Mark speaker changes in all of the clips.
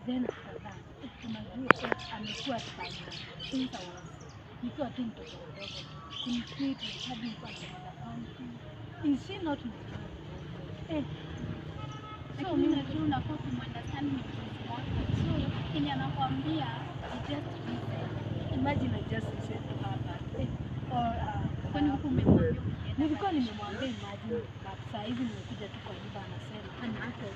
Speaker 1: Then after that, amekuwa since nikiwa tu mtoto mdogo kumtreat hadi kwa is she not my mother? So mimi najua unafaa kumunderstand mzazi wako. So Kenya anakuambia just imagine I just said to her that kwani huko umemwambia nilikuwa nimemwambia imagine but saa hizi nimekuja tu kwa nyumba anasema ana hapo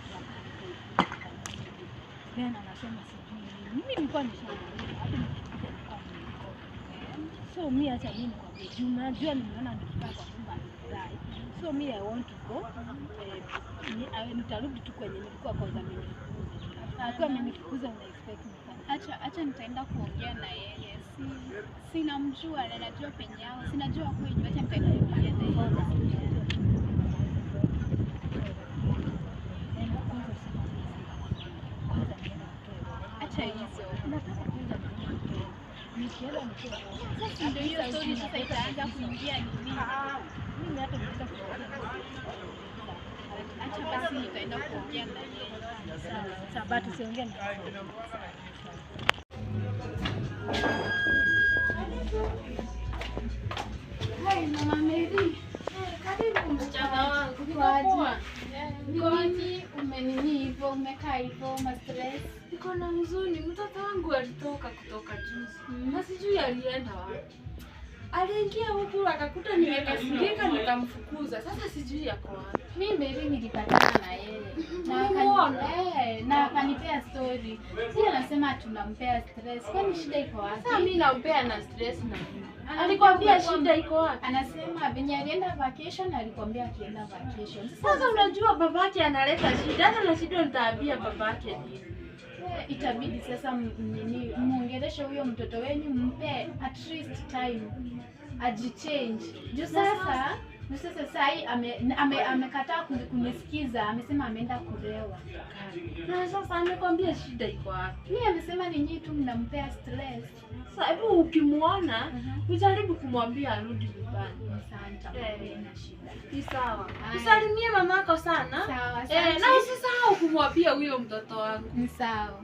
Speaker 1: then anasema sijui mimi nilikuwa nishamwambia hapo nikikuja nilikuwa so mimi acha mimi nikwambie juu najua nimeona nikikaa kwa nyumba nidai so mimi I want to go nitarudi tu kwenye nilikuwa kwanza mimi kwa amenifukuza una expect nifanye
Speaker 2: acha nitaenda kuongea na yeye sinamjua na najua penye yao sinajua kweli acha nitaenda kuongea na yeye acha hizo
Speaker 1: nataka kwanza nikienda mtoto
Speaker 2: sasa ndio hiyo story sasa itaanza kuingia nini
Speaker 1: mimi hata nitaka
Speaker 2: acha basi nitaenda kuongea na yeye
Speaker 1: sawa bado tusiongee na
Speaker 2: Hai mama Mary. Karibu msichana wangu. Kwa nini umenini hivyo umekaa hivyo ma stress?
Speaker 3: Niko na huzuni, mtoto wangu alitoka kutoka juzi. Na sijui alienda wapi. Aliingia huku akakuta nimekasirika nikamfukuza. Sasa sijui yako wapi.
Speaker 2: Mimi Mary nilipatana na yeye. Na akanipea story. Sio anasema tunampea stress. Kwani shida iko wapi?
Speaker 3: Sasa mimi nampea na stress na nini? Alikwambia shida iko wapi?
Speaker 2: Anasema venye alienda vacation alikwambia akienda vacation.
Speaker 3: Sasa unajua babake analeta shida, hata na shida nitaambia babake nini?
Speaker 2: Itabidi sasa muongeleshe huyo mtoto wenu mpe at least time ajichange. Juu sasa sai amekataa kunisikiza, amesema ameenda kulewa.
Speaker 3: Na sasa amekwambia shida iko wapi?
Speaker 2: Mimi amesema ni nyinyi tu mnampea stress.
Speaker 3: Sasa hebu ukimuona ujaribu kumwambia arudi nyumbani.
Speaker 2: Asante. Na shida.
Speaker 3: Ni sawa. Usalimie mamako sana.
Speaker 2: Sawa.
Speaker 3: Na usisahau kumwambia huyo mtoto wangu.
Speaker 2: Ni sawa.